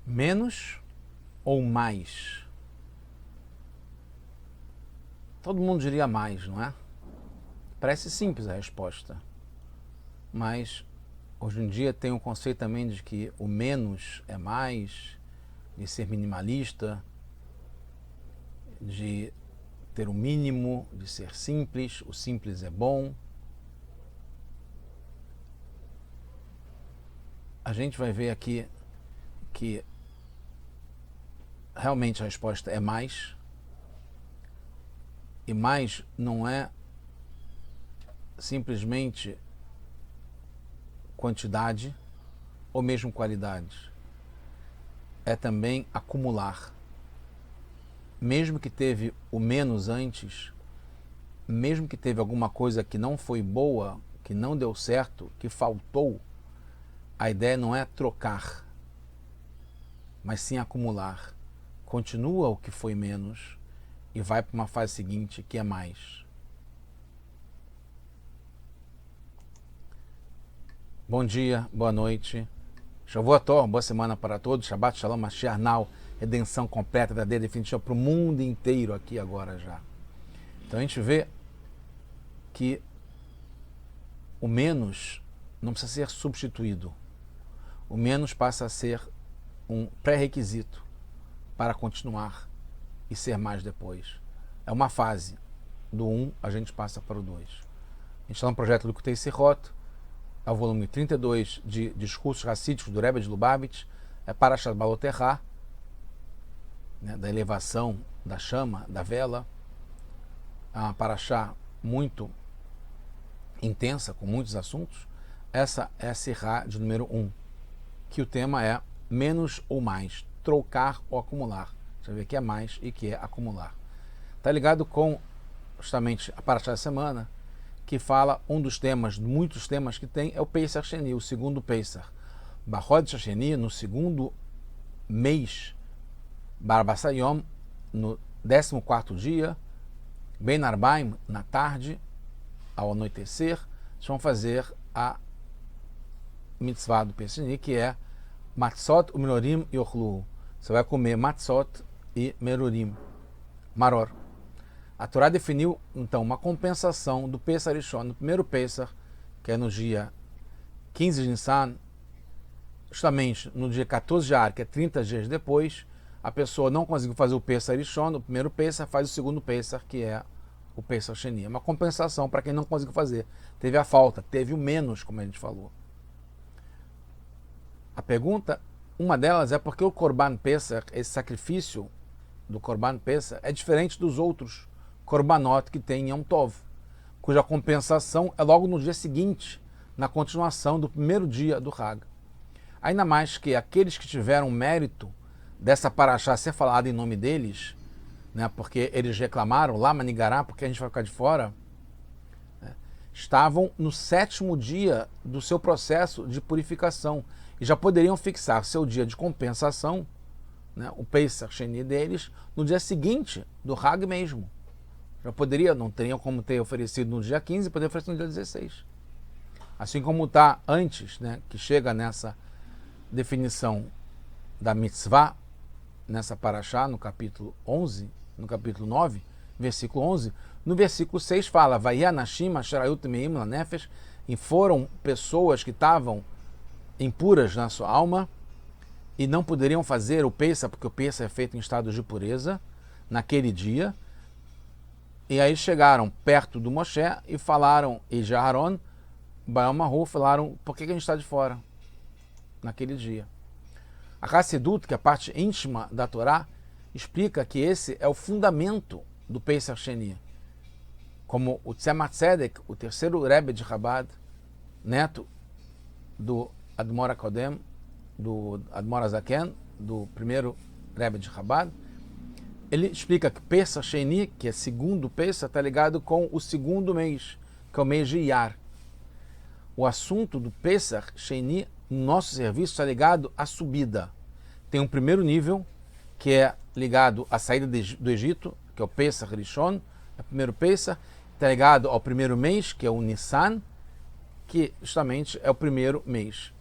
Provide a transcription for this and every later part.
Menos ou mais? Todo mundo diria mais, não é? Parece simples a resposta, mas hoje em dia tem um conceito também de que o menos é mais, de ser minimalista, de ter o mínimo, de ser simples, o simples é bom. A gente vai ver aqui que realmente a resposta é mais, e mais não é simplesmente quantidade ou mesmo qualidade, é também acumular. Mesmo que teve o menos antes, mesmo que teve alguma coisa que não foi boa, que não deu certo, que faltou, a ideia não é trocar, mas sim acumular. Continua o que foi menos e vai para uma fase seguinte que é mais. Bom dia, boa noite. Shavuot, boa semana para todos. Shabbat Shalom, Mashiach Now, redenção completa, verdadeira, definitiva para o mundo inteiro aqui agora já. Então a gente vê que o menos não precisa ser substituído. O menos passa a ser um pré-requisito para continuar e ser mais depois. É uma fase. Do 1 a gente passa para o 2. A gente está no projeto Likutei Sirot, é o volume 32 de discursos racídicos do Rebbe de Lubavitch, é Parashat Baloterra, né, da elevação da chama, da vela. É uma parashá muito intensa, com muitos assuntos. Essa é a Sirá de número 1, que o tema é menos ou mais, trocar ou acumular. Você vê que é mais e que é acumular. Está ligado com justamente a parashá da semana, que fala um dos temas, muitos temas que tem, é o Pesach Sheni, o segundo Pesach. Bahod Sheni, no segundo mês, Barbasayom, no 14º dia, Ben Arbaim, na tarde, ao anoitecer, eles vão fazer a mitzvah do Pesach Sheni, que é Matzot, Merorim e Ochlu. Você vai comer Matzot e Merorim, Maror. A Torá definiu, então, uma compensação do Pesach Rishon, no primeiro Pesach, que é no dia 15 de Nissan, justamente no dia 14 de Ar, que é 30 dias depois, a pessoa não conseguiu fazer o Pesach Rishon, no primeiro Pesach, faz o segundo Pesach, que é o Pesach Sheni. É uma compensação para quem não conseguiu fazer. Teve a falta, teve o menos, como a gente falou. A pergunta, uma delas é porque o Korban Pesach, esse sacrifício do Korban Pesach, é diferente dos outros Korbanot que tem em Yom Tov, cuja compensação é logo no dia seguinte, na continuação do primeiro dia do Hag. Ainda mais que aqueles que tiveram mérito dessa parashá ser falada em nome deles, né, porque eles reclamaram, lá Manigará, porque a gente vai ficar de fora, né, estavam no 7º dia do seu processo de purificação e já poderiam fixar seu dia de compensação, né, o Pesach Sheni deles, no dia seguinte do Hag mesmo. Já poderia, não teriam como ter oferecido no dia 15, poderia oferecer no dia 16. Assim como está antes, né, que chega nessa definição da mitzvah, nessa parashá, no capítulo 11, no capítulo 9, versículo 11, no versículo 6 fala, Vayanashim asherayut meim lanefesh, e foram pessoas que estavam impuras na sua alma e não poderiam fazer o Pesach, porque o Pesach é feito em estado de pureza, naquele dia. E aí chegaram perto do Moshe e falaram, e de Aharon, Baal Mahu, falaram, por que a gente está de fora naquele dia? A Hassidut, que é a parte íntima da Torá, explica que esse é o fundamento do Pesach Sheni. Como o Tzemach Tzedek, o terceiro Rebbe de Chabad, neto do Admor HaKodem, do Admor HaZaken, do primeiro Rebbe de Chabad, ele explica que Pesach Sheni, que é segundo Pesach, está ligado com o segundo mês, que é o mês de Iyar. O assunto do Pesach Sheni, no nosso serviço, está ligado à subida. Tem um primeiro nível, que é ligado à saída do Egito, que é o Pesach Rishon, é o primeiro Pesach, está ligado ao primeiro mês, que é o Nissan, que justamente é o primeiro mês.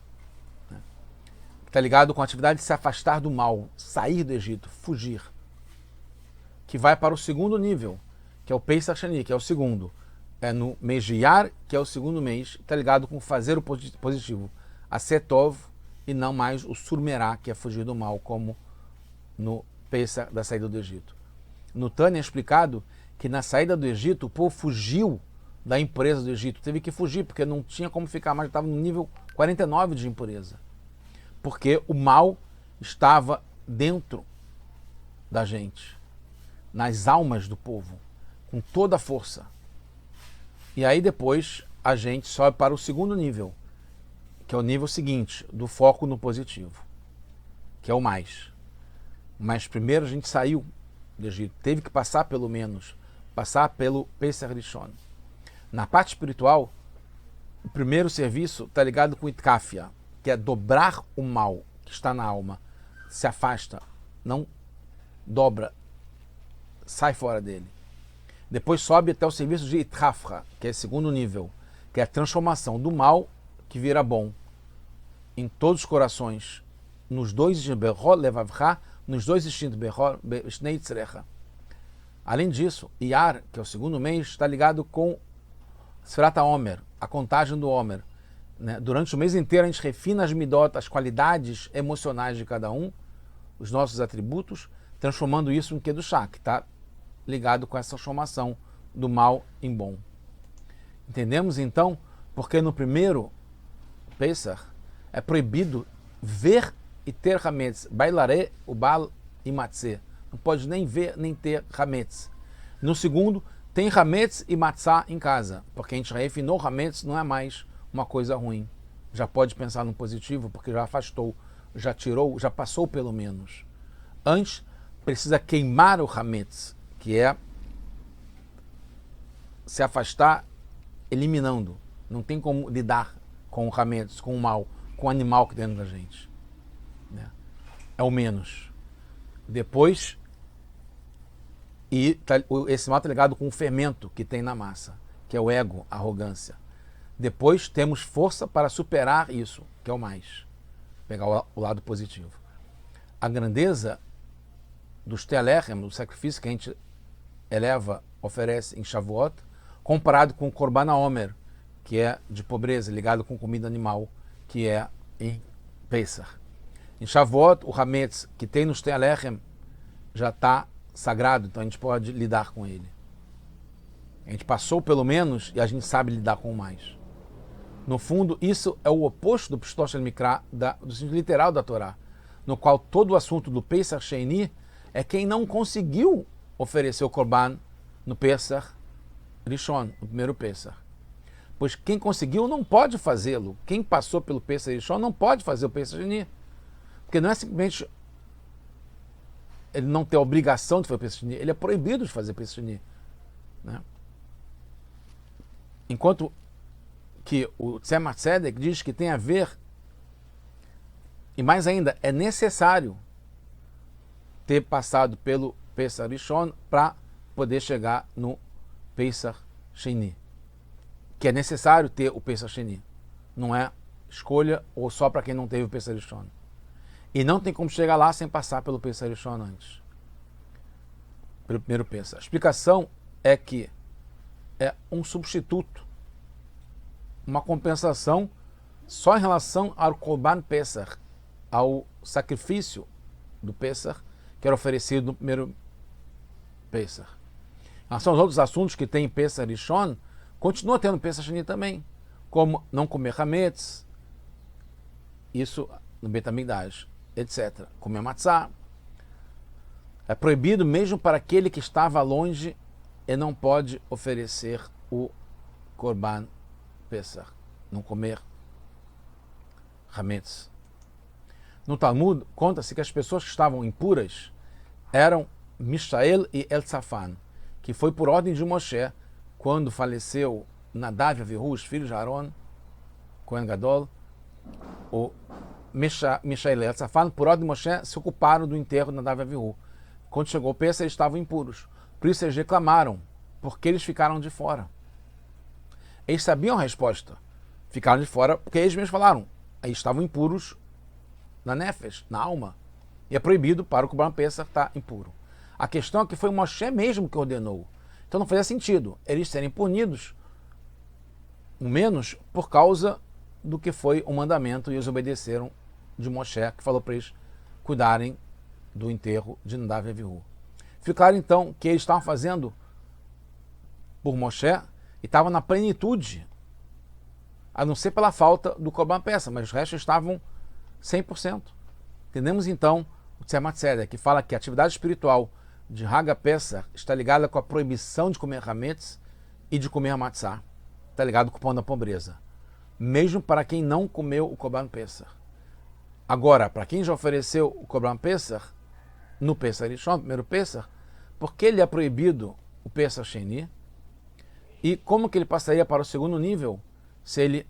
está ligado com a atividade de se afastar do mal, sair do Egito, fugir. Que vai para o segundo nível, que é o Pesach Sheni, que é o segundo. É no mês de Iyar, que é o segundo mês, está ligado com fazer o positivo. A Setov e não mais o Surmerá, que é fugir do mal, como no Pesach da saída do Egito. No Tânia é explicado que na saída do Egito o povo fugiu da impureza do Egito. Teve que fugir, porque não tinha como ficar mais, estava no nível 49 de impureza. Porque o mal estava dentro da gente, nas almas do povo, com toda a força. E aí depois a gente sobe para o segundo nível, que é o nível seguinte, do foco no positivo, que é o mais. Mas primeiro a gente saiu do Egito, teve que passar pelo menos, passar pelo Pesach Rishon. Na parte espiritual, o primeiro serviço está ligado com Itkafia, que é dobrar o mal que está na alma, se afasta, não dobra, sai fora dele. Depois sobe até o serviço de Itrafra, que é o segundo nível, que é a transformação do mal que vira bom em todos os corações, nos dois instintos Behor, Shnei Tzrecha. Além disso, Iyar, que é o segundo mês, está ligado com Sfirat HaOmer, a contagem do Homer. Né? Durante o mês inteiro a gente refina as midot, as qualidades emocionais de cada um, os nossos atributos, transformando isso em Kedushá, que está ligado com essa transformação do mal em bom. Entendemos então porque no primeiro Pesach é proibido ver e ter Hametz. Bailaré, o Baal e Matzeh. Não pode nem ver nem ter Hametz. No segundo, tem Hametz e Matzah em casa, porque a gente refinou Hametz, não é mais uma coisa ruim. Já pode pensar no positivo, porque já afastou, já tirou, já passou pelo menos. Antes, precisa queimar o Hametz, que é se afastar eliminando. Não tem como lidar com o Hametz, com o mal, com o animal que tem dentro da gente. É o menos. Depois, esse mal está ligado com o fermento que tem na massa, que é o ego, a arrogância. Depois temos força para superar isso, que é o mais. Pegar o lado positivo. A grandeza dos telechem, do sacrifício que a gente eleva, oferece em Shavuot, comparado com o Korban HaOmer, que é de pobreza, ligado com comida animal, que é em Pesach. Em Shavuot, o Hametz que tem nos telechem já está sagrado, então a gente pode lidar com ele. A gente passou pelo menos e a gente sabe lidar com o mais. No fundo, isso é o oposto do Pshut Shel Mikra, do sentido literal da Torá, no qual todo o assunto do Pesach Sheini é quem não conseguiu oferecer o Korban no Pesach Rishon, no primeiro Pesach. Pois quem conseguiu não pode fazê-lo. Quem passou pelo Pesach Rishon não pode fazer o Pesach Sheini. Porque não é simplesmente ele não ter a obrigação de fazer o Pesach Sheini, ele é proibido de fazer o Pesach Sheini. Né? Enquanto que o Tzemach Tzedek diz que tem a ver, e mais ainda, é necessário ter passado pelo Pesach Rishon para poder chegar no Pesach Sheni. Que é necessário ter o Pesach Sheni. Não é escolha ou só para quem não teve o Pesach Rishon. E não tem como chegar lá sem passar pelo Pesach Rishon antes. Pelo primeiro Pesach. A explicação é que é um substituto, uma compensação só em relação ao Korban Pesach, ao sacrifício do Pesach, que era oferecido no primeiro Pesach. Em relação aos outros assuntos que tem em Pesach Rishon, continua tendo Pesach Sheni também, como não comer Hametz, isso no Beit HaMikdash, etc. Comer matzah. É proibido mesmo para aquele que estava longe e não pode oferecer o Korban Pesach, não comer Hametz. No Talmud, conta-se que as pessoas que estavam impuras eram Mishael e Elzafan, que foi por ordem de Moshe, quando faleceu Nadav e Avihu, os filhos de Aaron, Kohen Gadol, o Mishael e Elzafan, por ordem de Moshe, se ocuparam do enterro de Nadav e Avihu. Quando chegou o Pesach, eles estavam impuros. Por isso eles reclamaram, porque eles ficaram de fora. Eles sabiam a resposta. Ficaram de fora porque eles mesmos falaram. Eles estavam impuros na nefesh, na alma, e é proibido para o Corban Pesach estar impuro. A questão é que foi Moshe mesmo que ordenou. Então não fazia sentido eles serem punidos, menos por causa do que foi o mandamento, e eles obedeceram de Moshe, que falou para eles cuidarem do enterro de Nadav e Avihu. Ficaram então que eles estavam fazendo por Moshe e estavam na plenitude, a não ser pela falta do Corban Pesach, mas os restos estavam 100%. Entendemos então o Tzemach Tzedek, que fala que a atividade espiritual de Haga Pesach está ligada com a proibição de comer hametz e de comer matzah. Está ligado com o pão da pobreza. Mesmo para quem não comeu o Corban Pesach. Agora, para quem já ofereceu o Corban Pesach, no Pesach Rishon, primeiro Pesach, por que ele é proibido o Pesach Sheni? E como que ele passaria para o segundo nível se ele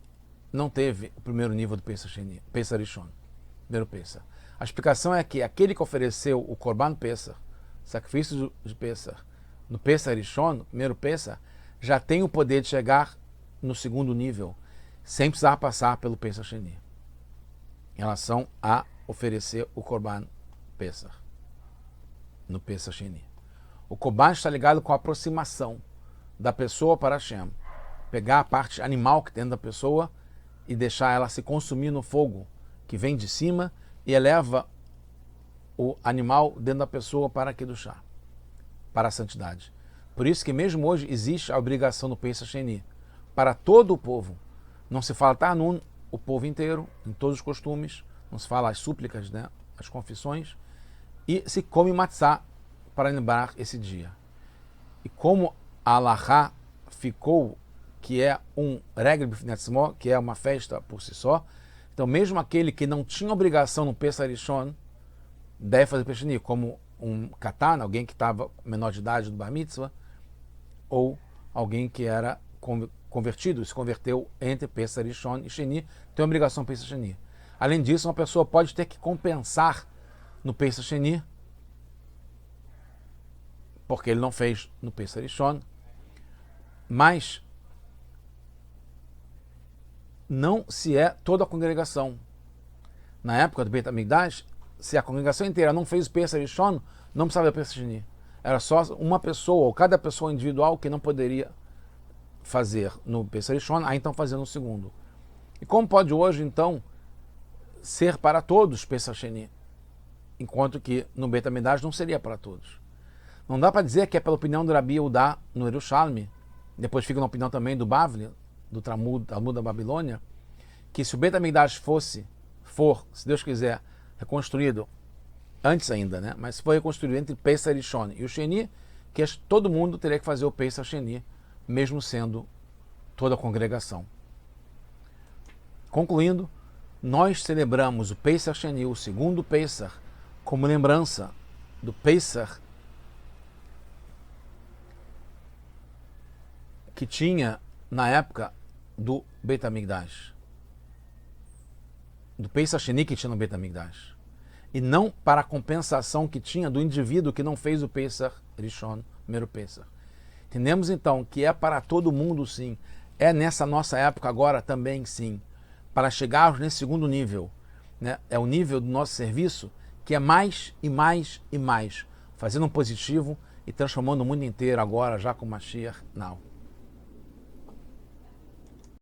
não teve o primeiro nível do Pesach Sheni, Pesach Rishon, primeiro Pesach? A explicação é que aquele que ofereceu o Corban Pesach, sacrifício de Pesach, no Pesach Rishon, no primeiro Pesach, já tem o poder de chegar no segundo nível, sem precisar passar pelo Pesach Sheni, em relação a oferecer o Corban Pesach, no Pesach Sheni. O Corban está ligado com a aproximação da pessoa para Hashem, pegar a parte animal que tem dentro da pessoa e deixar ela se consumir no fogo que vem de cima e eleva o animal dentro da pessoa para Kedushá, para a santidade. Por isso que mesmo hoje existe a obrigação do Pesach Sheni para todo o povo. Não se fala Tanun, o povo inteiro, em todos os costumes, não se fala as súplicas, né, as confissões, e se come matzah para lembrar esse dia. E como a Alahá ficou, que é um Regel B'fnei Atzmo, que é uma festa por si só, então mesmo aquele que não tinha obrigação no Pesach Rishon deve fazer Pesach Sheni, como um katan, alguém que estava menor de idade do Bar Mitzvah, ou alguém que era convertido, se converteu entre Pesach Rishon e Sheni, tem obrigação Pesach Sheni. Além disso, uma pessoa pode ter que compensar no Pesach Sheni, porque ele não fez no Pesach Rishon, mas não se é toda a congregação. Na época do Beit HaMikdash, se a congregação inteira não fez o Pesach Rishon, não precisava do Pesach Sheni. Era só uma pessoa, ou cada pessoa individual, que não poderia fazer no Pesach Rishon, aí então fazendo no segundo. E como pode hoje, então, ser para todos Pesach Sheni, enquanto que no Beit HaMikdash não seria para todos? Não dá para dizer que é pela opinião do Rabi Yehuda no Yerushalmi, depois fica na opinião também do Bavli, do Talmud da Babilônia, que se o Beit HaMikdash for, se Deus quiser, reconstruído, antes ainda, né? Mas se for reconstruído entre Pesach Rishon e o Sheni, que todo mundo teria que fazer o Pesach Sheni, mesmo sendo toda a congregação. Concluindo, nós celebramos o Pesach Sheni, o segundo Pesach, como lembrança do Pesach que tinha na época do Beit HaMikdash, do Pesach Sheni que tinha no Beit HaMikdash, e não para a compensação que tinha do indivíduo que não fez o Pesach Rishon, primeiro Pesach. Entendemos então que é para todo mundo, sim, é nessa nossa época agora também, sim, para chegarmos nesse segundo nível, né? É o nível do nosso serviço que é mais e mais e mais, fazendo um positivo e transformando o mundo inteiro agora já com Mashiach now.